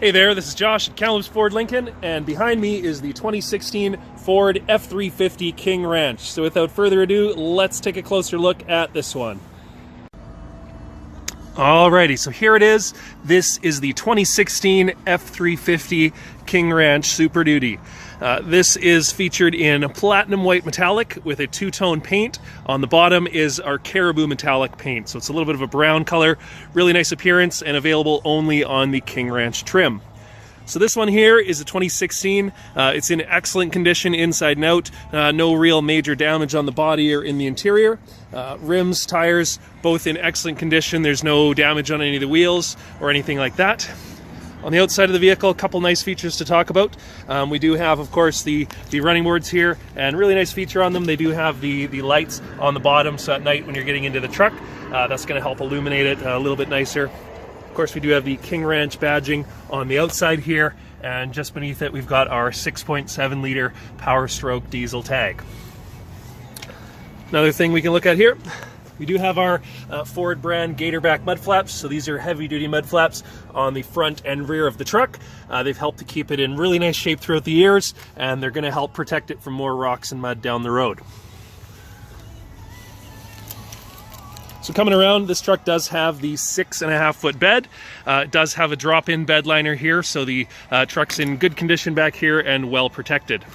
Hey there, this is Josh at Kamloops Ford Lincoln, and behind me is the 2016 Ford F-350 King Ranch. So without further ado, let's take a closer look at this one. Alrighty, so here it is. This is the 2016 F-350 King Ranch Super Duty. This is featured in platinum white metallic with a two-tone paint. On the bottom is our caribou metallic paint, so it's a little bit of a brown color. Really nice appearance and available only on the King Ranch trim. So this one here is a 2016. It's in excellent condition inside and out. No real major damage on the body or in the interior. Rims, tires, both in excellent condition. There's no damage on any of the wheels or anything like that. On the outside of the vehicle, a couple nice features to talk about. We do have, of course, the running boards here, and really nice feature on them. They do have the lights on the bottom, so at night when you're getting into the truck, that's going to help illuminate it a little bit nicer. Of course, we do have the King Ranch badging on the outside here, and just beneath it we've got our 6.7 liter Power Stroke diesel tag. Another thing we can look at here, we do have our Ford brand Gatorback mud flaps. So these are heavy duty mud flaps on the front and rear of the truck. They've helped to keep it in really nice shape throughout the years, and they're going to help protect it from more rocks and mud down the road. So coming around, this truck does have the 6.5 foot bed. It does have a drop-in bed liner here, so the truck's in good condition back here and well protected.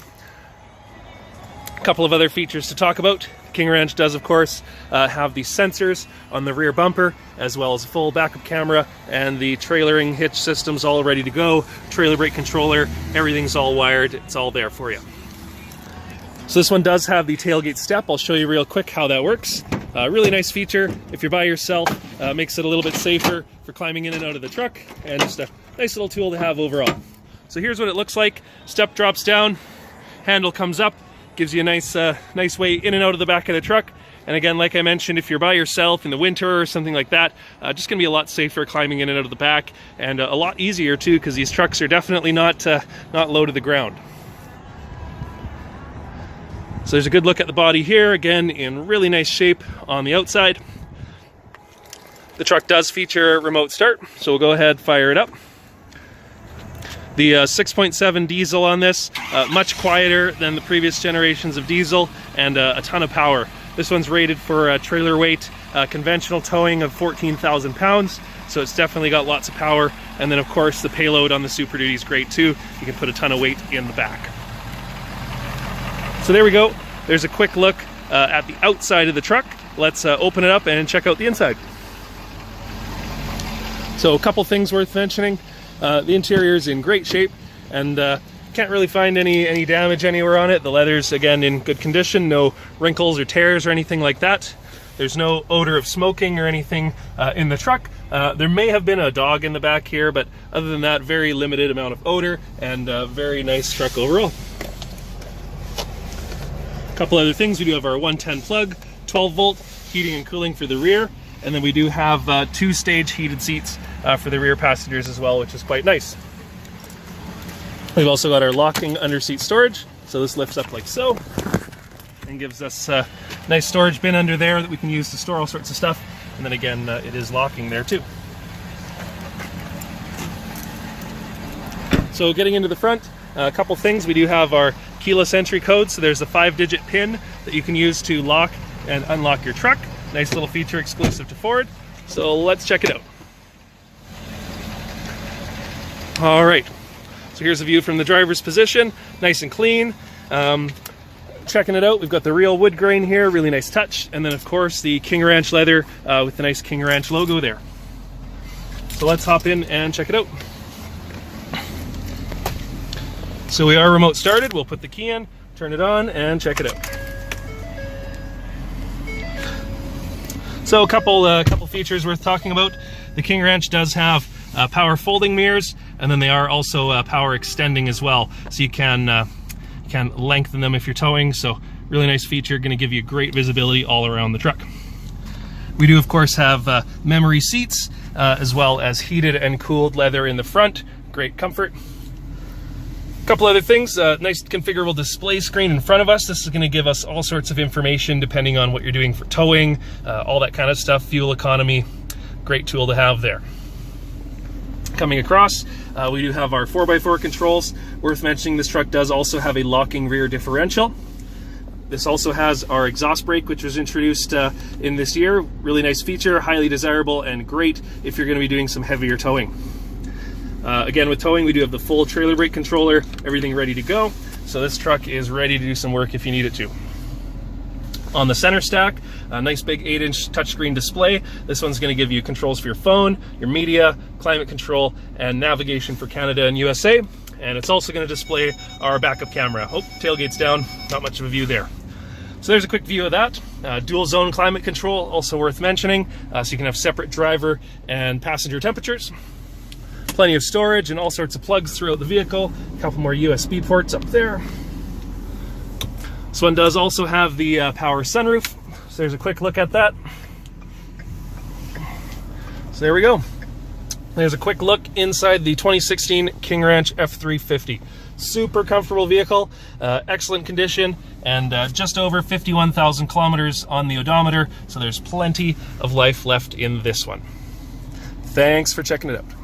A couple of other features to talk about. King Ranch does, of course, have the sensors on the rear bumper, as well as a full backup camera, and the trailering hitch system's all ready to go. Trailer brake controller, everything's all wired, it's all there for you. So this one does have the tailgate step. I'll show you real quick how that works. Really nice feature if you're by yourself. Makes it a little bit safer for climbing in and out of the truck, and just a nice little tool to have overall. So here's what it looks like. Step drops down, handle comes up, gives you a nice way in and out of the back of the truck. And again, like I mentioned, if you're by yourself in the winter or something like that, just gonna be a lot safer climbing in and out of the back, and a lot easier too, because these trucks are definitely not low to the ground. So there's a good look at the body here, again in really nice shape on the outside. The truck does feature remote start, so we'll go ahead, fire it up. The 6.7 diesel on this, much quieter than the previous generations of diesel, and a ton of power. This one's rated for trailer weight, conventional towing of 14,000 pounds, so it's definitely got lots of power. And then of course the payload on the Super Duty is great too. You can put a ton of weight in the back. So there we go. There's a quick look at the outside of the truck. Let's open it up and check out the inside. So a couple things worth mentioning. The interior is in great shape, and can't really find any damage anywhere on it. The leather's again in good condition, no wrinkles or tears or anything like that. There's no odor of smoking or anything in the truck. There may have been a dog in the back here, but other than that, very limited amount of odor, and very nice truck overall. A couple other things, we do have our 110 plug, 12 volt heating and cooling for the rear, and then we do have 2-stage heated seats for the rear passengers as well, which is quite nice. We've also got our locking under-seat storage, so this lifts up like so and gives us a nice storage bin under there that we can use to store all sorts of stuff, and then again it is locking there too. So getting into the front, a couple things. We do have our keyless entry code, so there's a 5-digit pin that you can use to lock and unlock your truck. Nice little feature exclusive to Ford. So let's check it out. All right, so here's a view from the driver's position, nice and clean. Checking it out, we've got the real wood grain here, really nice touch, and then of course the King Ranch leather with the nice King Ranch logo there. So let's hop in and check it out. So we are remote started. We'll put the key in, turn it on, and check it out. So a couple features worth talking about. The King Ranch does have power folding mirrors, and then they are also power extending as well. So you can lengthen them if you're towing. So really nice feature, going to give you great visibility all around the truck. We do of course have memory seats, as well as heated and cooled leather in the front. Great comfort. Couple other things, nice configurable display screen in front of us. This is going to give us all sorts of information depending on what you're doing for towing, all that kind of stuff, fuel economy. Great tool to have there. Coming across, we do have our 4x4 controls. Worth mentioning, this truck does also have a locking rear differential. This also has our exhaust brake, which was introduced in this year. Really nice feature, highly desirable, and great if you're going to be doing some heavier towing. Again, with towing, we do have the full trailer brake controller, everything ready to go. So this truck is ready to do some work if you need it to. On the center stack, a nice big 8-inch touchscreen display. This one's going to give you controls for your phone, your media, climate control, and navigation for Canada and USA. And it's also going to display our backup camera. Oh, tailgate's down, not much of a view there. So there's a quick view of that. Dual zone climate control, also worth mentioning, so you can have separate driver and passenger temperatures. Plenty of storage and all sorts of plugs throughout the vehicle. A couple more USB ports up there. This one does also have the power sunroof, so there's a quick look at that. So there we go. There's a quick look inside the 2016 King Ranch F-350. Super comfortable vehicle, excellent condition, and just over 51,000 kilometers on the odometer, so there's plenty of life left in this one. Thanks for checking it out.